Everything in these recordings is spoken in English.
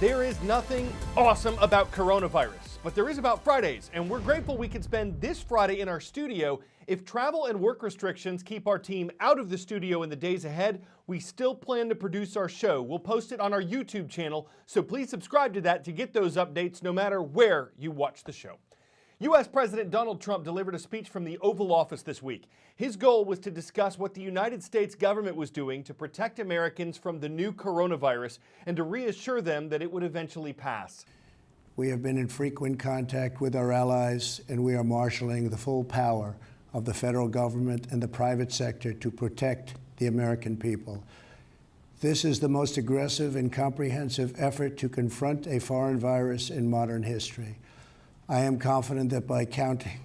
There is nothing awesome about coronavirus, but there is about Fridays, and we're grateful we can spend this Friday in our studio. If travel and work restrictions keep our team out of the studio in the days ahead, we still plan to produce our show. We'll post it on our YouTube channel, so please subscribe to that to get those updates no matter where you watch the show. U.S. President Donald Trump delivered a speech from the Oval Office this week. His goal was to discuss what the United States government was doing to protect Americans from the new coronavirus and to reassure them that it would eventually pass. We have been in frequent contact with our allies, and we are marshaling the full power of the federal government and the private sector to protect the American people. This is the most aggressive and comprehensive effort to confront a foreign virus in modern history. I am confident that by counting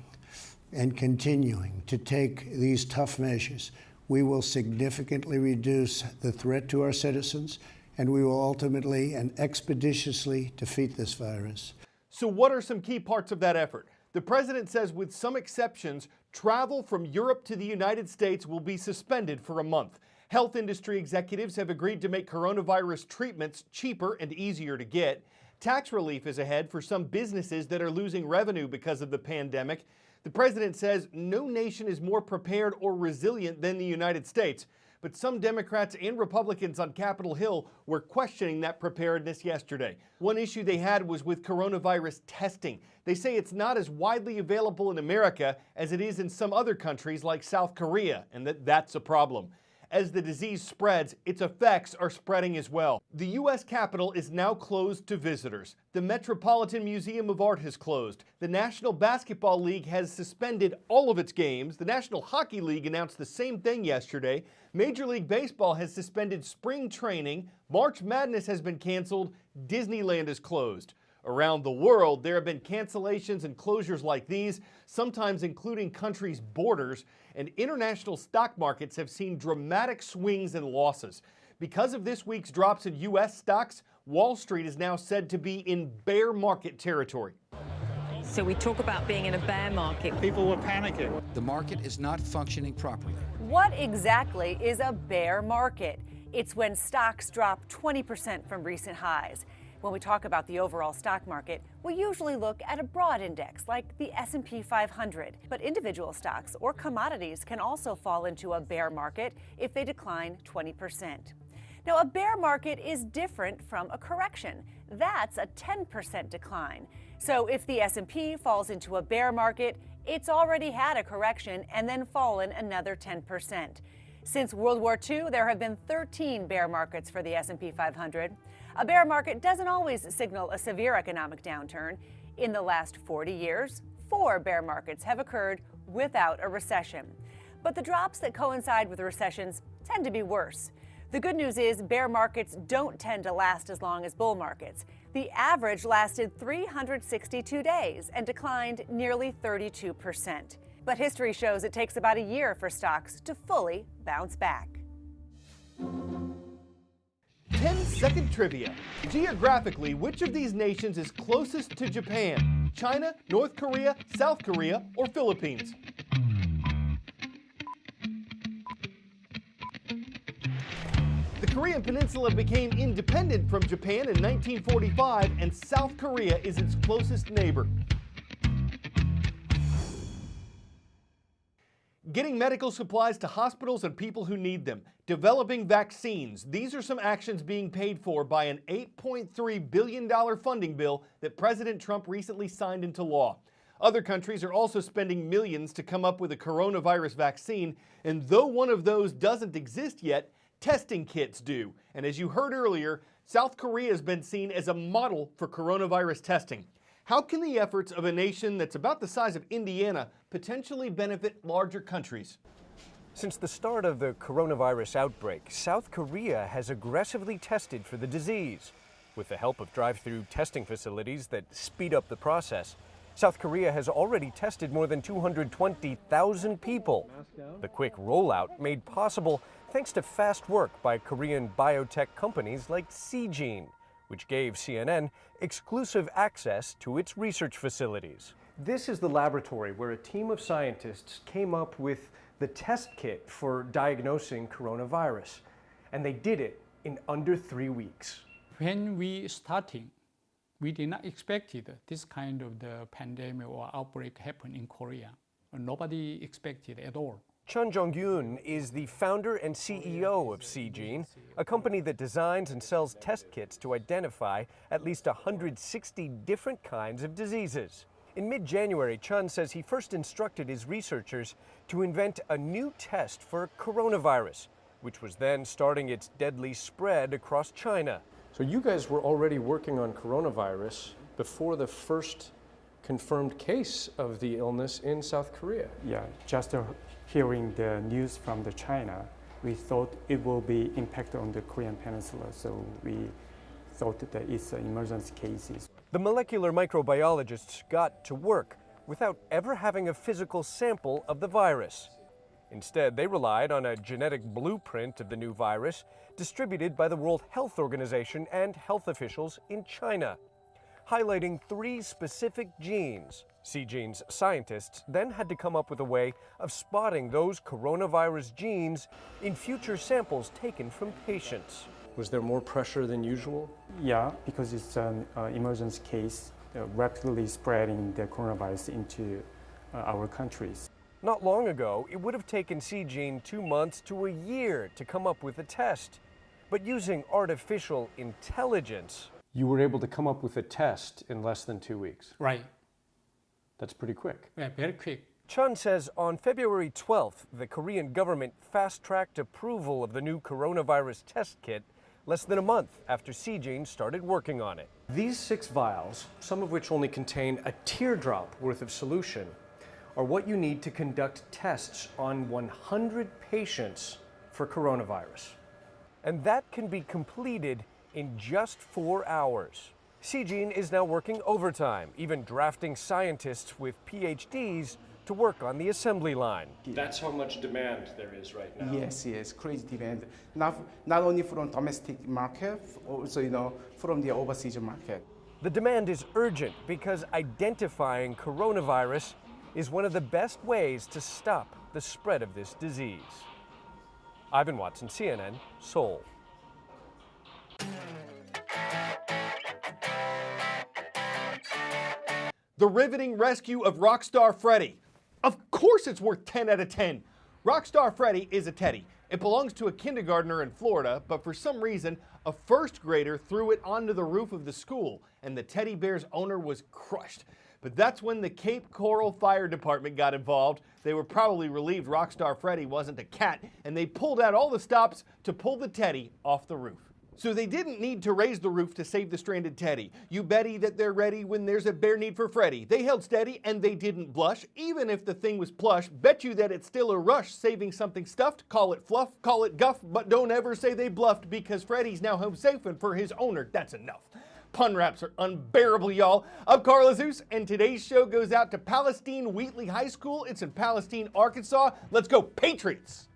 and continuing to take these tough measures, we will significantly reduce the threat to our citizens, and we will ultimately and expeditiously defeat this virus. So what are some key parts of that effort? The president says with some exceptions, travel from Europe to the United States will be suspended for a month. Health industry executives have agreed to make coronavirus treatments cheaper and easier to get. Tax relief is ahead for some businesses that are losing revenue because of the pandemic. The president says no nation is more prepared or resilient than the United States. But some Democrats and Republicans on Capitol Hill were questioning that preparedness yesterday. One issue they had was with coronavirus testing. They say it's not as widely available in America as it is in some other countries like South Korea, and that's a problem. As the disease spreads, its effects are spreading as well. The U.S. Capitol is now closed to visitors. The Metropolitan Museum of Art has closed. The National Basketball League has suspended all of its games. The National Hockey League announced the same thing yesterday. Major League Baseball has suspended spring training. March Madness has been canceled. Disneyland is closed. Around the world, there have been cancellations and closures like these, sometimes including countries' borders, and international stock markets have seen dramatic swings and losses. Because of this week's drops in U.S. stocks, Wall Street is now said to be in bear market territory. So we talk about being in a bear market. People were panicking. The market is not functioning properly. What exactly is a bear market? It's when stocks drop 20% from recent highs. When we talk about the overall stock market, we usually look at a broad index like the S&P 500. But individual stocks or commodities can also fall into a bear market if they decline 20%. Now, a bear market is different from a correction. That's a 10% decline. So if the S&P falls into a bear market, it's already had a correction and then fallen another 10%. Since World War II, there have been 13 bear markets for the S&P 500. A bear market doesn't always signal a severe economic downturn. In the last 40 years, 4 bear markets have occurred without a recession. But the drops that coincide with recessions tend to be worse. The good news is bear markets don't tend to last as long as bull markets. The average lasted 362 days and declined nearly 32%. But history shows it takes about a year for stocks to fully bounce back. 10-second trivia. Geographically, which of these nations is closest to Japan? China, North Korea, South Korea, or Philippines? The Korean Peninsula became independent from Japan in 1945, and South Korea is its closest neighbor. Getting medical supplies to hospitals and people who need them. Developing vaccines. These are some actions being paid for by an $8.3 billion funding bill that President Trump recently signed into law. Other countries are also spending millions to come up with a coronavirus vaccine, and though one of those doesn't exist yet, testing kits do. And as you heard earlier, South Korea has been seen as a model for coronavirus testing. How can the efforts of a nation that's about the size of Indiana potentially benefit larger countries? Since the start of the coronavirus outbreak, South Korea has aggressively tested for the disease. With the help of drive-through testing facilities that speed up the process, South Korea has already tested more than 220,000 people. The quick rollout made possible thanks to fast work by Korean biotech companies like Seegene, which gave CNN exclusive access to its research facilities. This is the laboratory where a team of scientists came up with the test kit for diagnosing coronavirus, and they did it in under 3 weeks. When we starting, we did not expect this kind of the pandemic or outbreak happen in Korea. Nobody expected at all. Chun Jong-yoon is the founder and CEO of Seegene, a company that designs and sells test kits to identify at least 160 different kinds of diseases. In mid-January, Chun says he first instructed his researchers to invent a new test for coronavirus, which was then starting its deadly spread across China. So you guys were already working on coronavirus before the first confirmed case of the illness in South Korea. Yeah, just hearing the news from the China, we thought it will be impact on the Korean peninsula, so we thought that it's emergency cases. The molecular microbiologists got to work without ever having a physical sample of the virus. Instead, they relied on a genetic blueprint of the new virus distributed by the World Health Organization and health officials in China, highlighting 3 specific genes. Seegene's scientists then had to come up with a way of spotting those coronavirus genes in future samples taken from patients. Was there more pressure than usual? Yeah, because it's an emergency case, rapidly spreading the coronavirus into our countries. Not long ago, it would have taken Seegene 2 months to a year to come up with a test. But using artificial intelligence, You were able to come up with a test in less than 2 weeks. Right. That's pretty quick. Yeah, very quick. Chun says on February 12th, the Korean government fast-tracked approval of the new coronavirus test kit less than a month after Seegene started working on it. These 6 vials, some of which only contain a teardrop worth of solution, are what you need to conduct tests on 100 patients for coronavirus. And that can be completed in just 4 hours. Seegene is now working overtime, even drafting scientists with PhDs to work on the assembly line. That's how much demand there is right now. Yes, crazy demand. Not only from domestic market, also from the overseas market. The demand is urgent because identifying coronavirus is one of the best ways to stop the spread of this disease. Ivan Watson, CNN, Seoul. The riveting rescue of Rockstar Freddy. Of course it's worth 10 out of 10. Rockstar Freddy is a teddy. It belongs to a kindergartner in Florida, but for some reason, a first grader threw it onto the roof of the school, and the teddy bear's owner was crushed. But that's when the Cape Coral Fire Department got involved. They were probably relieved Rockstar Freddy wasn't a cat, and they pulled out all the stops to pull the teddy off the roof. So they didn't need to raise the roof to save the stranded teddy. You betty that they're ready when there's a bare need for Freddy. They held steady and they didn't blush. Even if the thing was plush, bet you that it's still a rush saving something stuffed. Call it fluff, call it guff, but don't ever say they bluffed because Freddy's now home safe and for his owner, that's enough. Pun raps are unbearable, y'all. I'm Carl Azuz, and today's show goes out to Palestine Wheatley High School. It's in Palestine, Arkansas. Let's go, Patriots!